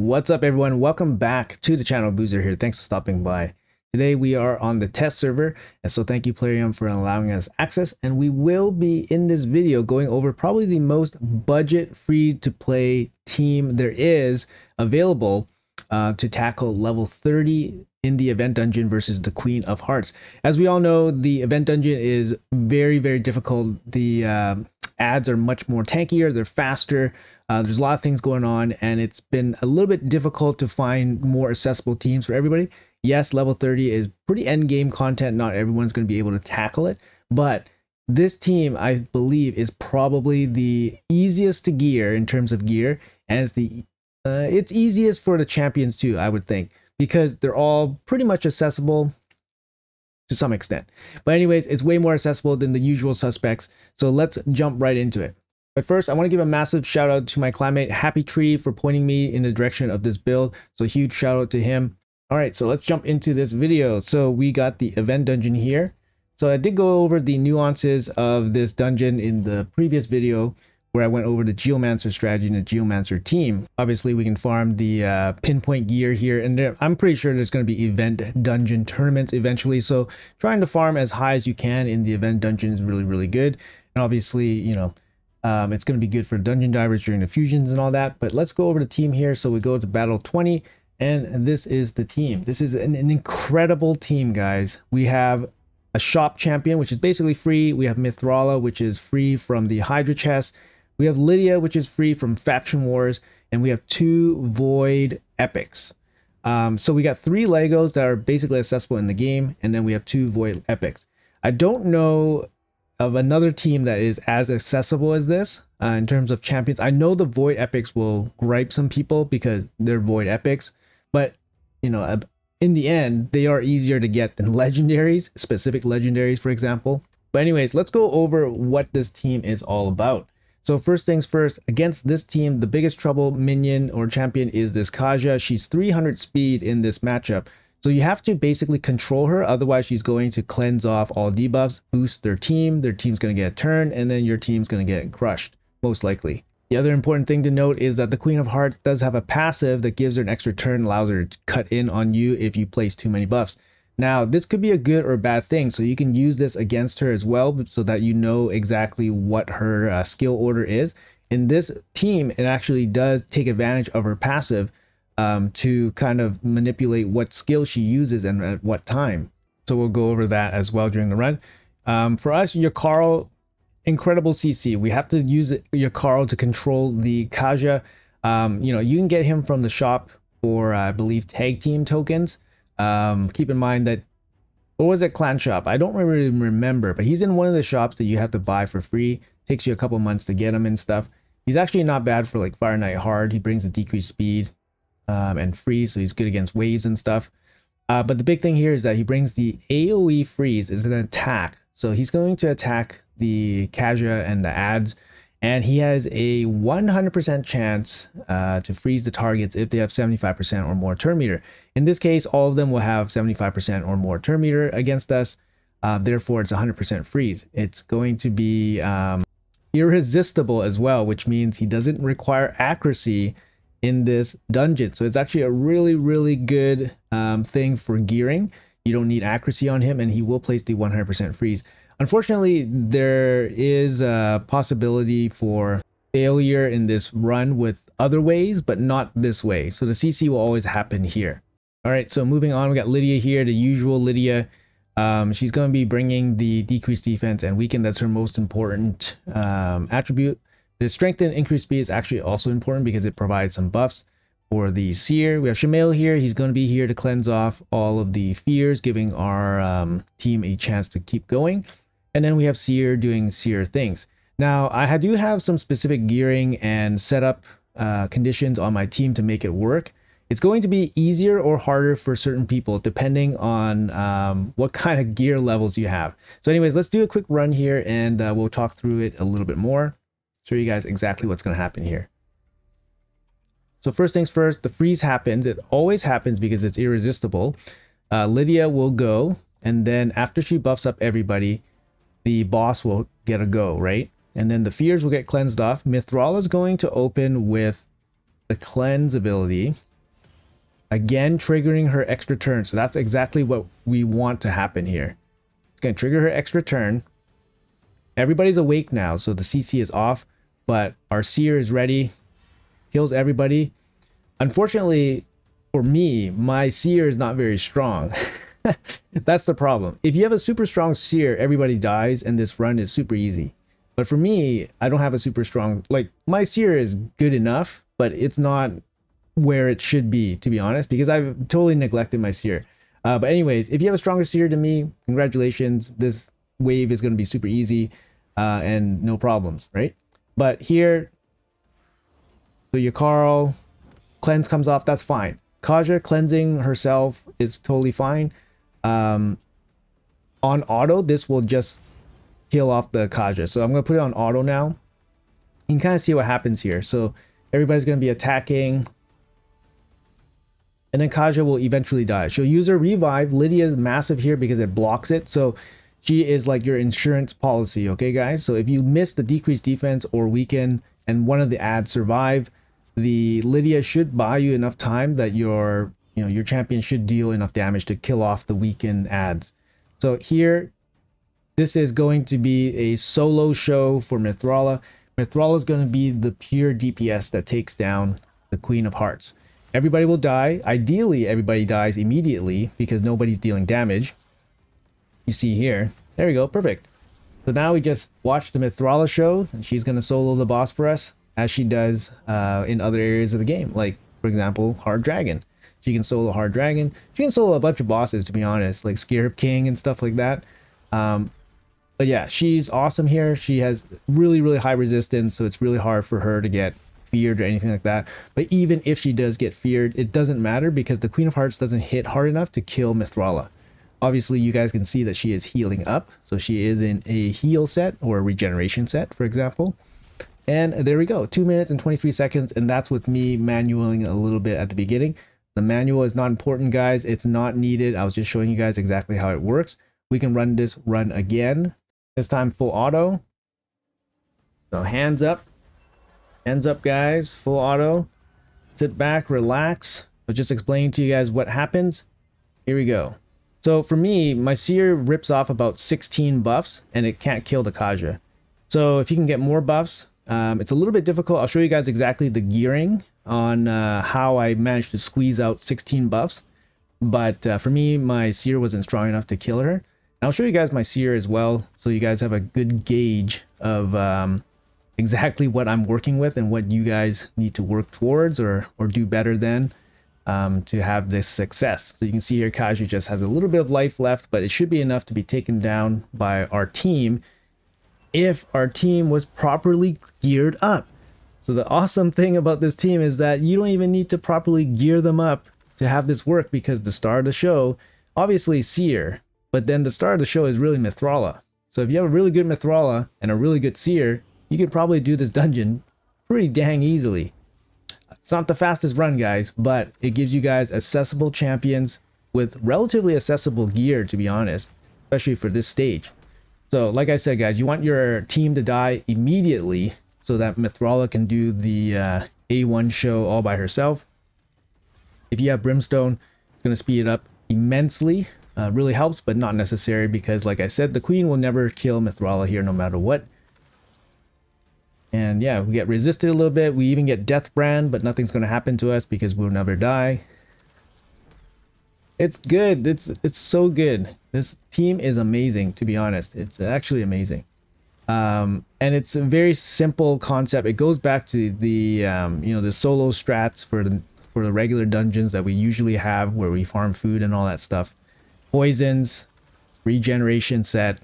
What's up, everyone? Welcome back to the channel. Boozer here. Thanks for stopping by. Today we are on the test server, and so thank you Plarium for allowing us access, and we will be in this video going over probably the most budget free to play team there is available to tackle level 30 in the event dungeon versus the Queen of Hearts. As we all know, the event dungeon is very difficult. The ads are much more tankier, they're faster. There's a lot of things going on, and it's been a little bit difficult to find more accessible teams for everybody. Yes, level 30 is pretty end game content. Not everyone's going to be able to tackle it, but this team, I believe, is probably the easiest to gear in terms of gear, and it's easiest for the champions too, I would think, because they're all pretty much accessible to some extent. But anyways, it's way more accessible than the usual suspects. So let's jump right into it. But first, I want to give a massive shout out to my clanmate Happy Tree for pointing me in the direction of this build. So huge shout out to him. All right, so let's jump into this video. So we got the event dungeon here. So I did go over the nuances of this dungeon in the previous video where I went over the Geomancer strategy and the Geomancer team. Obviously, we can farm the pinpoint gear here, and I'm pretty sure there's going to be event dungeon tournaments eventually. So trying to farm as high as you can in the event dungeon is really good. And obviously, you know, it's going to be good for dungeon divers during the fusions and all that. But let's go over the team here. So we go to battle 20, and this is the team. This is an incredible team, guys. We have a shop champion, which is basically free. We have Mithrala, which is free from the Hydra chest. We have Lydia, which is free from Faction Wars, and we have 2 Void Epics. So we got 3 Legos that are basically accessible in the game, and then we have 2 Void Epics. I don't know of another team that is as accessible as this in terms of champions. I know the Void Epics will gripe some people because they're Void Epics, but you know, in the end, they are easier to get than legendaries, specific legendaries, for example. But anyways, let's go over what this team is all about. So first things first, against this team, the biggest trouble minion or champion is this Kaja. She's 300 speed in this matchup. So you have to basically control her, otherwise she's going to cleanse off all debuffs, boost their team's going to get a turn, and then your team's going to get crushed, most likely. The other important thing to note is that the Queen of Hearts does have a passive that gives her an extra turn, allows her to cut in on you if you place too many buffs. Now, this could be a good or a bad thing, so you can use this against her as well, so that you know exactly what her skill order is. In this team, it actually does take advantage of her passive to kind of manipulate what skill she uses and at what time. So we'll go over that as well during the run. For us, Jakaro, incredible CC. We have to use Jakaro to control the Kaja. You know, you can get him from the shop for, I believe, tag team tokens. Keep in mind that, what was it, clan shop? I don't really remember, but he's in one of the shops that you have to buy for free. Takes you a couple months to get him and stuff. He's actually not bad for like Fire Knight hard. He brings a decreased speed and freeze, so he's good against waves and stuff. But the big thing here is that he brings the AoE freeze as an attack. So he's going to attack the Kaja and the ads, and he has a 100% chance to freeze the targets if they have 75% or more turn meter. In this case, all of them will have 75% or more turn meter against us. Therefore, it's 100% freeze. It's going to be irresistible as well, which means he doesn't require accuracy in this dungeon. So it's actually a really good thing for gearing. You don't need accuracy on him, and he will place the 100% freeze. Unfortunately, there is a possibility for failure in this run with other ways, but not this way. So the CC will always happen here. All right, so moving on, we got Lydia here, the usual Lydia. She's going to be bringing the decreased defense and weaken. That's her most important attribute. The strength and increased speed is actually also important because it provides some buffs for the Seer. We have Shamail here. He's going to be here to cleanse off all of the fears, giving our team a chance to keep going. And then we have Seer doing Seer things. Now, I do have some specific gearing and setup conditions on my team to make it work. It's going to be easier or harder for certain people depending on what kind of gear levels you have. So anyways, let's do a quick run here, and we'll talk through it a little bit more. Show you guys exactly what's going to happen here. So first things first, the freeze happens. It always happens because it's irresistible. Lydia will go, and then after she buffs up everybody, the boss will get a go, right? And then the fears will get cleansed off. Mithrala is going to open with the cleanse ability. Again, triggering her extra turn. So that's exactly what we want to happen here. It's going to trigger her extra turn. Everybody's awake now, so the CC is off, but our Seer is ready. Kills everybody. Unfortunately, for me, my Seer is not very strong. That's the problem. If you have a super strong Seer, everybody dies, and this run is super easy. But for me, I don't have a super strong... Like, my Seer is good enough, but it's not where it should be, to be honest, because I've totally neglected my Seer. But anyways, if you have a stronger Seer than me, congratulations. This wave is going to be super easy and no problems, right? But here, so your Carl cleanse comes off, that's fine. Kaja cleansing herself is totally fine. On auto, this will just kill off the Kaja. So I'm going to put it on auto now. You can kind of see what happens here. So everybody's going to be attacking. And then Kaja will eventually die. She'll use her revive. Lydia is massive here because it blocks it. So she is like your insurance policy, okay, guys? So if you miss the decreased defense or weaken and one of the ads survive, the Lydia should buy you enough time that your champion should deal enough damage to kill off the weakened ads. So here, this is going to be a solo show for Mythrala. Mythrala is going to be the pure DPS that takes down the Queen of Hearts. Everybody will die. Ideally, everybody dies immediately because nobody's dealing damage. You see here. There we go. Perfect. So now we just watch the Mythrala show, and she's going to solo the boss for us, as she does in other areas of the game. Like, for example, Hard Dragon. She can solo Hard Dragon. She can solo a bunch of bosses, to be honest, like Scarab King and stuff like that. But yeah, she's awesome here. She has really, really high resistance, so it's really hard for her to get feared or anything like that. But even if she does get feared, it doesn't matter because the Queen of Hearts doesn't hit hard enough to kill Mythrala. Obviously, you guys can see that she is healing up. So she is in a heal set or a regeneration set, for example. And there we go, 2 minutes and 23 seconds. And that's with me manualing a little bit at the beginning. The manual is not important, guys. It's not needed. I was just showing you guys exactly how it works. We can run this run again. This time full auto. So hands up. Hands up, guys. Full auto. Sit back, relax. I'll just explain to you guys what happens. Here we go. So for me, my Seer rips off about 16 buffs and it can't kill the Kaja. So if you can get more buffs, it's a little bit difficult. I'll show you guys exactly the gearing on how I managed to squeeze out 16 buffs. But for me, my Seer wasn't strong enough to kill her. And I'll show you guys my Seer as well, so you guys have a good gauge of exactly what I'm working with and what you guys need to work towards or do better than to have this success. So you can see here Kaja just has a little bit of life left, but it should be enough to be taken down by our team if our team was properly geared up. So the awesome thing about this team is that you don't even need to properly gear them up to have this work, because the star of the show, obviously Seer, but then the star of the show is really Mythrala. So if you have a really good Mythrala and a really good Seer, you could probably do this dungeon pretty dang easily. It's not the fastest run, guys, but it gives you guys accessible champions with relatively accessible gear, to be honest, especially for this stage. So like I said, guys, you want your team to die immediately so that Mythrala can do the A1 show all by herself. If you have Brimstone, it's going to speed it up immensely. Really helps, but not necessary, because like I said, the Queen will never kill Mythrala here no matter what. And yeah, we get resisted a little bit. We even get Death Brand, but nothing's going to happen to us because we'll never die. It's good. It's so good. This team is amazing, to be honest. It's actually amazing. And it's a very simple concept. It goes back to the the solo strats for the regular dungeons that we usually have, where we farm food and all that stuff. Poisons, regeneration set,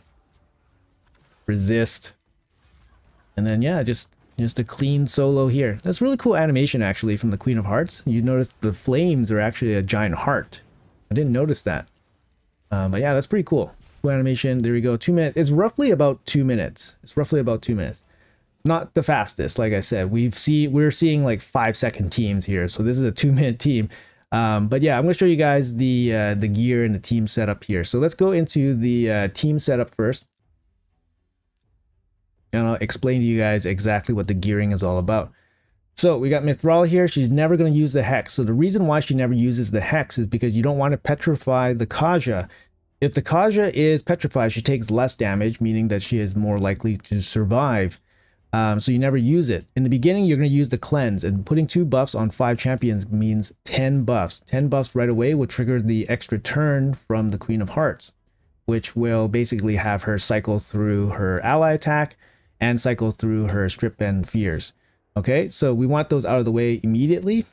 resist. And then yeah, just a clean solo here. That's really cool animation actually from the Queen of Hearts. You notice the flames are actually a giant heart. I didn't notice that. But yeah, that's pretty cool. Cool animation. There we go. 2 minutes. It's roughly about 2 minutes. It's roughly about 2 minutes. Not the fastest, like I said. We're seeing like 5-second teams here. So this is a 2-minute team. But yeah, I'm going to show you guys the gear and the team setup here. So let's go into the team setup first. And I'll explain to you guys exactly what the gearing is all about. So we got Mythrol here. She's never going to use the Hex. So the reason why she never uses the Hex is because you don't want to petrify the Kaja. If the Kaja is petrified, she takes less damage, meaning that she is more likely to survive. So you never use it. In the beginning, you're going to use the Cleanse, and putting 2 buffs on 5 champions means 10 buffs. 10 buffs right away will trigger the extra turn from the Queen of Hearts, which will basically have her cycle through her ally attack and cycle through her strip and fears. Okay, so we want those out of the way immediately.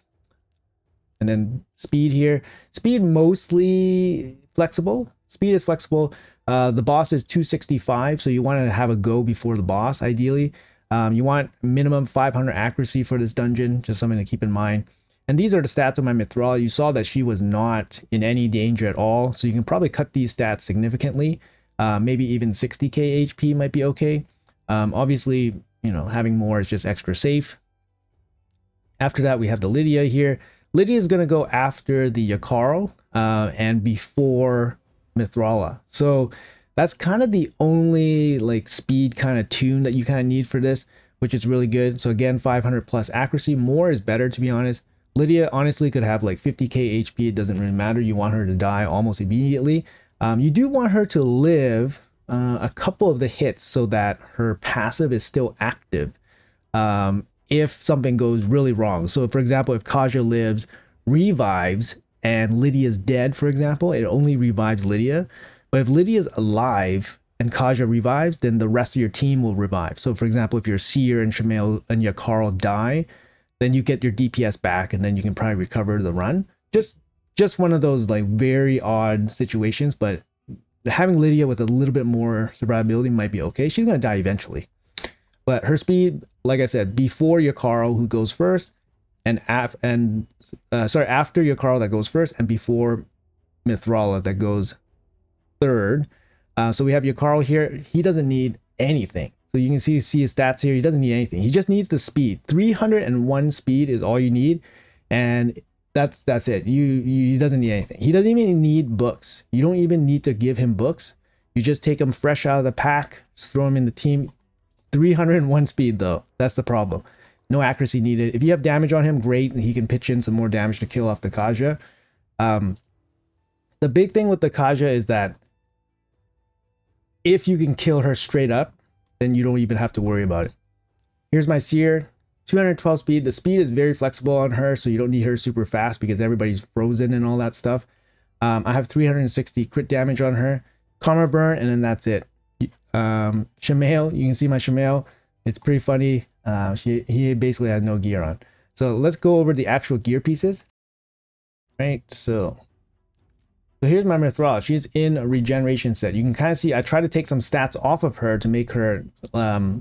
And then speed here. Speed mostly flexible. Speed is flexible. The boss is 265, so you want to have a go before the boss, ideally. You want minimum 500 accuracy for this dungeon, just something to keep in mind. And these are the stats of my Mythrol. You saw that she was not in any danger at all, so you can probably cut these stats significantly. Maybe even 60k HP might be okay. Obviously, you know, having more is just extra safe. After that, we have the Lydia here. Lydia is going to go after the Jakaro and before Mythrala. So that's kind of the only like speed kind of tune that you kind of need for this, which is really good. So again, 500 plus accuracy. More is better, to be honest. Lydia honestly could have like 50k HP. It doesn't really matter. You want her to die almost immediately. You do want her to live a couple of the hits so that her passive is still active if something goes really wrong. So for example, if Kaja lives, revives, and Lydia's dead, for example, it only revives Lydia. But if Lydia's alive and Kaja revives, then the rest of your team will revive. So for example, if your Seer and Shamael and Jakaro die, then you get your DPS back and then you can probably recover the run. Just one of those like very odd situations, but having Lydia with a little bit more survivability might be okay. She's going to die eventually. But her speed, like I said, before Jakaro, who goes first, and after Jakaro that goes first, and before Mythrala that goes third. So we have Jakaro here. He doesn't need anything. So you can see his stats here. He doesn't need anything. He just needs the speed. 301 speed is all you need. And that's it. He doesn't need anything. He doesn't even need books. You don't even need to give him books. You just take him fresh out of the pack, just throw him in the team. 301 speed though. That's the problem. No accuracy needed. If you have damage on him, great. And he can pitch in some more damage to kill off the Kaja. The big thing with the Kaja is that if you can kill her straight up, then you don't even have to worry about it. Here's my Seer. 212 speed. The speed is very flexible on her, so you don't need her super fast because everybody's frozen and all that stuff. I have 360 crit damage on her. Karma burn, and then that's it. Shamael, you can see my Shamael. It's pretty funny. He basically has no gear on. So let's go over the actual gear pieces. Right, so here's my Mythrala. She's in a regeneration set. You can kind of see I try to take some stats off of her to make her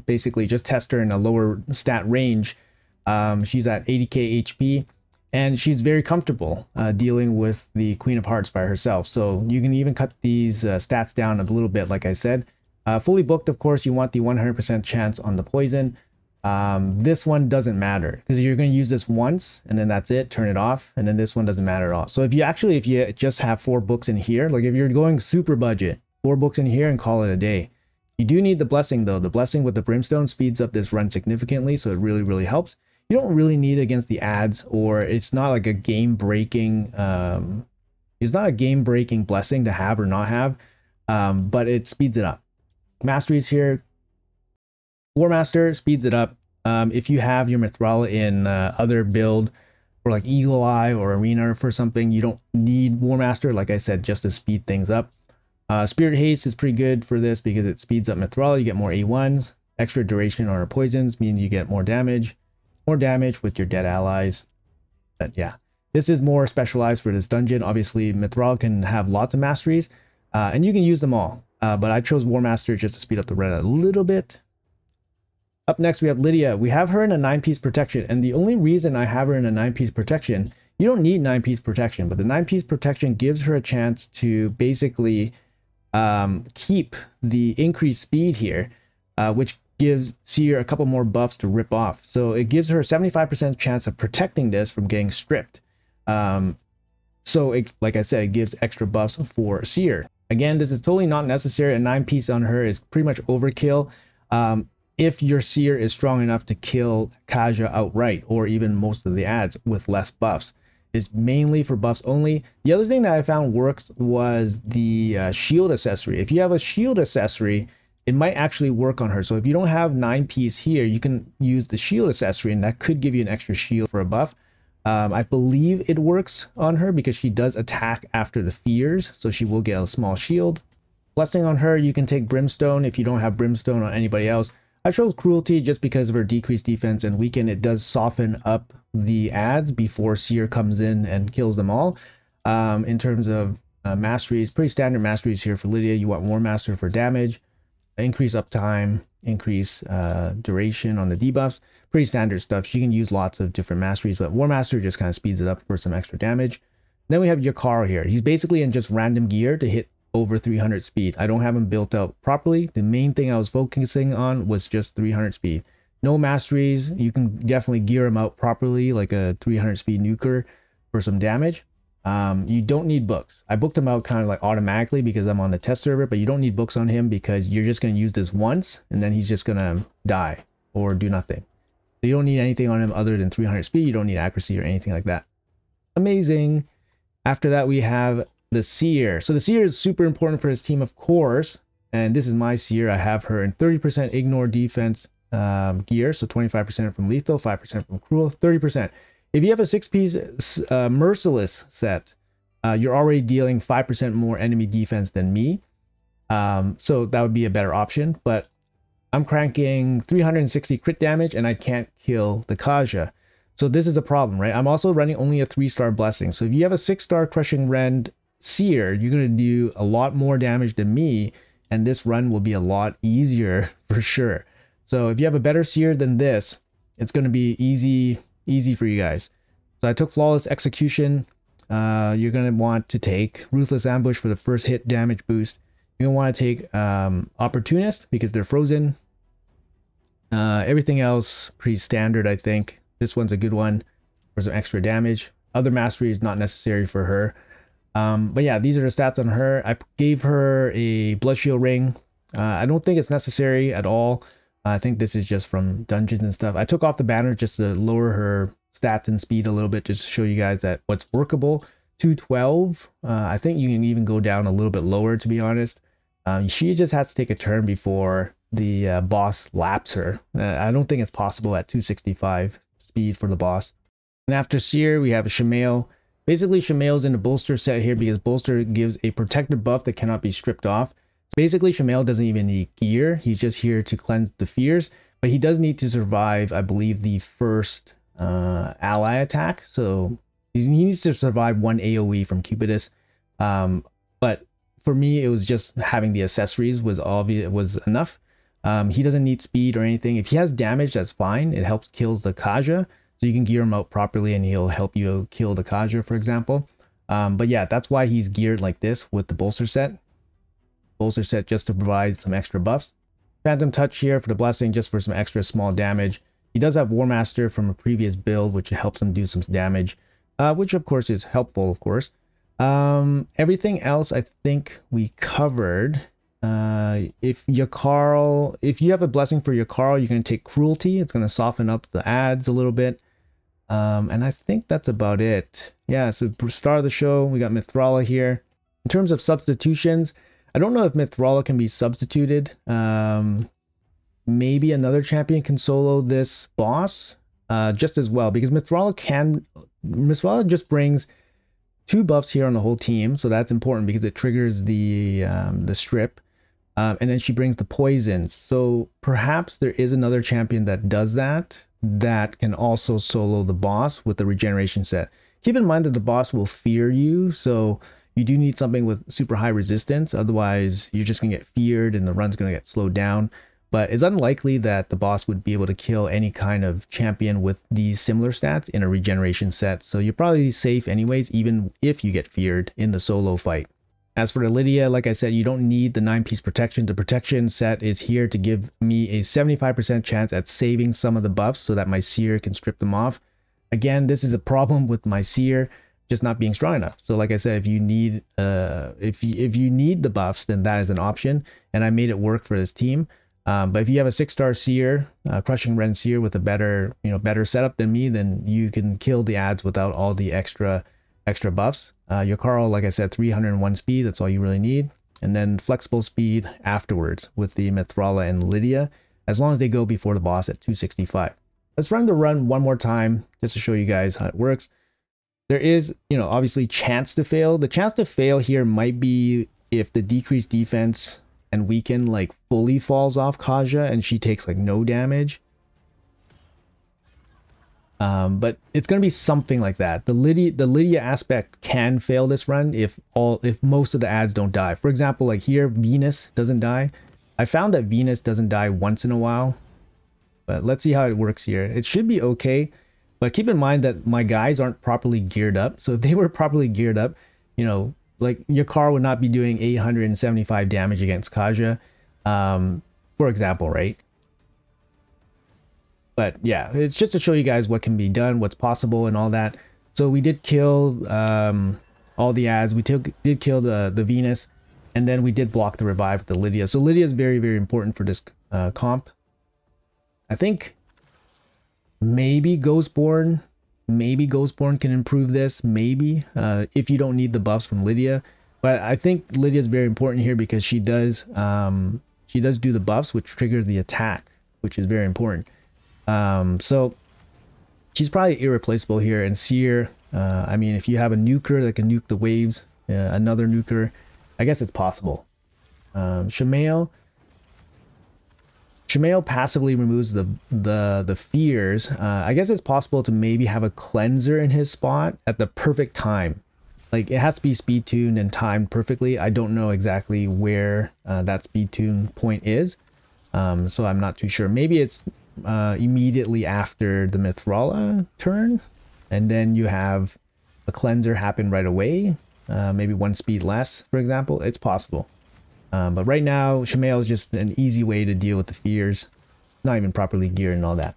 basically just test her in a lower stat range. She's at 80k HP, and she's very comfortable dealing with the Queen of Hearts by herself. So you can even cut these stats down a little bit, like I said. Fully booked, of course, you want the 100% chance on the poison. This one doesn't matter because you're going to use this once and then that's it, turn it off, and then this one doesn't matter at all. So if you just have 4 books in here, like if you're going super budget, 4 books in here and call it a day. You do need the blessing though. The blessing with the brimstone speeds up this run significantly, so it really helps. You don't really need it against the ads, or it's not like a game breaking it's not a game breaking blessing to have or not have, but it speeds it up. Masteries here. War Master speeds it up. If you have your Mythrala in other build or like Eagle Eye or Arena for something, you don't need War Master, like I said, just to speed things up. Spirit Haste is pretty good for this because it speeds up Mythrala. You get more A1s. Extra duration on her poisons means you get more damage with your dead allies. But yeah, this is more specialized for this dungeon. Obviously, Mythrala can have lots of masteries, and you can use them all. But I chose War Master just to speed up the run a little bit. Up next, we have Lydia. We have her in a 9-piece protection, and the only reason I have her in a 9-piece protection, you don't need 9-piece protection, but the 9-piece protection gives her a chance to basically keep the increased speed here, which gives Seer a couple more buffs to rip off. So it gives her a 75% chance of protecting this from getting stripped. Like I said, it gives extra buffs for Seer. Again, this is totally not necessary. A 9-piece on her is pretty much overkill. if your Seer is strong enough to kill Kaja outright, or even most of the ads with less buffs. It's mainly for buffs only. The other thing that I found works was the shield accessory. If you have a shield accessory, it might actually work on her. So if you don't have 9Ps here, you can use the shield accessory, and that could give you an extra shield for a buff. I believe it works on her because she does attack after the fears, so she will get a small shield. Blessing on her, you can take Brimstone if you don't have Brimstone on anybody else. I chose Cruelty just because of her decreased defense and weaken. It does soften up the ads before Seer comes in and kills them all. In terms of masteries, pretty standard masteries here for Lydia. You want War Master for damage, increase uptime, increase duration on the debuffs. Pretty standard stuff. She can use lots of different masteries, but War Master just kind of speeds it up for some extra damage. Then we have Jakar here. He's basically in just random gear to hit over 300 speed. I don't have him built out properly. The main thing I was focusing on was just 300 speed. No masteries. You can definitely gear him out properly, like a 300 speed nuker for some damage. You don't need books. I booked him out kind of like automatically because I'm on the test server, but you don't need books on him because you're just going to use this once and then he's just going to die or do nothing. So you don't need anything on him other than 300 speed. You don't need accuracy or anything like that. Amazing. After that, we have the Seer. So the Seer is super important for his team, of course. And this is my Seer. I have her in 30% ignore defense gear. So 25% from lethal, 5% from cruel, 30%. If you have a 6-piece merciless set, you're already dealing 5% more enemy defense than me. So that would be a better option. But I'm cranking 360 crit damage and I can't kill the Kaja. So this is a problem, right? I'm also running only a 3-star blessing. So if you have a 6-star crushing rend Seer, you're going to do a lot more damage than me, and this run will be a lot easier for sure. So if you have a better Seer than this, it's going to be easy for you guys. So I took Flawless Execution. You're going to want to take Ruthless Ambush for the first hit damage boost. You're going to want to take Opportunist because they're frozen. Everything else pretty standard, I think. This one's a good one for some extra damage. Other mastery is not necessary for her. But yeah, these are the stats on her. I gave her a Blood Shield Ring. I don't think it's necessary at all. I think this is just from dungeons and stuff. I took off the banner just to lower her stats and speed a little bit, just to show you guys that what's workable. 212. I think you can even go down a little bit lower, to be honest. She just has to take a turn before the boss laps her. I don't think it's possible at 265 speed for the boss. And after Seer, we have a Shamael. Basically, Shamael's in the bolster set here because bolster gives a protective buff that cannot be stripped off. Basically, Shamael doesn't even need gear. He's just here to cleanse the fears, but he does need to survive, I believe, the first ally attack. So he needs to survive one AoE from Cupidus. But for me, it was just having the accessories was obvious, was enough. He doesn't need speed or anything. If he has damage, that's fine. It helps kills the Kaja. So you can gear him out properly and he'll help you kill the Kaja, for example. But yeah, that's why he's geared like this with the bolster set. Bolster set just to provide some extra buffs. Phantom Touch here for the blessing, just for some extra small damage. He does have War Master from a previous build, which helps him do some damage, which of course is helpful, of course. Everything else I think we covered. If you have a blessing for Jakar, you're going to take Cruelty. It's going to soften up the ads a little bit. And I think that's about it. Yeah, so start of the show, we got Mithrala here. In terms of substitutions, I don't know if Mithrala can be substituted. Maybe another champion can solo this boss just as well, because Mithrala just brings 2 buffs here on the whole team, so that's important because it triggers the strip. And then she brings the poisons. So perhaps there is another champion that does that can also solo the boss with the regeneration set. Keep in mind that the boss will fear you, so you do need something with super high resistance. Otherwise, you're just going to get feared and the run's going to get slowed down. But it's unlikely that the boss would be able to kill any kind of champion with these similar stats in a regeneration set. So you're probably safe anyways, even if you get feared in the solo fight. As for the Lydia, like I said, you don't need the 9-piece protection. The protection set is here to give me a 75% chance at saving some of the buffs so that my Seer can strip them off. Again, this is a problem with my Seer just not being strong enough. So like I said, if you need if you need the buffs, then that is an option. And I made it work for this team. But if you have a 6-star seer, Crushing Rend seer with a better, better setup than me, then you can kill the ads without all the extra buffs. Your Carl, like I said, 301 speed. That's all you really need. And then flexible speed afterwards with the Mythrala and Lydia, as long as they go before the boss at 265. Let's run the run one more time just to show you guys how it works. There is, obviously chance to fail. The chance to fail here might be if the decreased defense and weaken like fully falls off Kaja and she takes like no damage. But it's going to be something like that. The Lydia aspect can fail this run if most of the ads don't die. For example, like here, Venus doesn't die. I found that Venus doesn't die once in a while, but let's see how it works here. It should be okay, but keep in mind that my guys aren't properly geared up. So if they were properly geared up, like your car would not be doing 875 damage against Kaja, for example, right? But yeah, it's just to show you guys what can be done, what's possible and all that. So we did kill all the ads. We did kill the Venus, and then we did block the revive with the Lydia. So Lydia is very, very important for this comp. I think maybe Ghostborn can improve this, maybe, if you don't need the buffs from Lydia. But I think Lydia is very important here because she does do the buffs, which trigger the attack, which is very important. So she's probably irreplaceable here. And Seer, I mean, if you have a nuker that can nuke the waves, another nuker, I guess it's possible. Shamael passively removes the fears. I guess it's possible to maybe have a cleanser in his spot at the perfect time. Like it has to be speed tuned and timed perfectly. I don't know exactly where that speed tune point is, so I'm not too sure. Maybe it's immediately after the Mythrala turn, and then you have a cleanser happen right away, maybe 1 speed less, for example. It's possible. But right now, Shamael is just an easy way to deal with the fears. Not even properly geared and all that.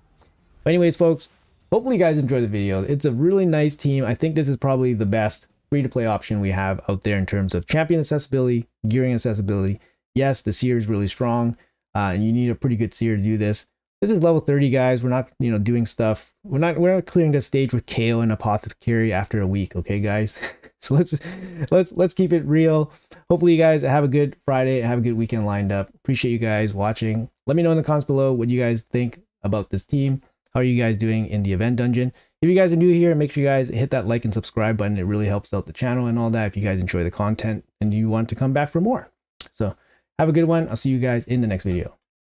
But anyways, folks, hopefully you guys enjoyed the video. It's a really nice team. I think this is probably the best free-to-play option we have out there in terms of champion accessibility, gearing accessibility. Yes, the seer is really strong, and you need a pretty good seer to do this. This is level 30, guys. We're not, doing stuff. We're not clearing the stage with KO and Apothecary after a week, okay, guys? So let's keep it real. Hopefully you guys have a good Friday and have a good weekend lined up. Appreciate you guys watching. Let me know in the comments below what you guys think about this team. How are you guys doing in the event dungeon? If you guys are new here, make sure you guys hit that like and subscribe button. It really helps out the channel and all that if you guys enjoy the content and you want to come back for more. So have a good one. I'll see you guys in the next video.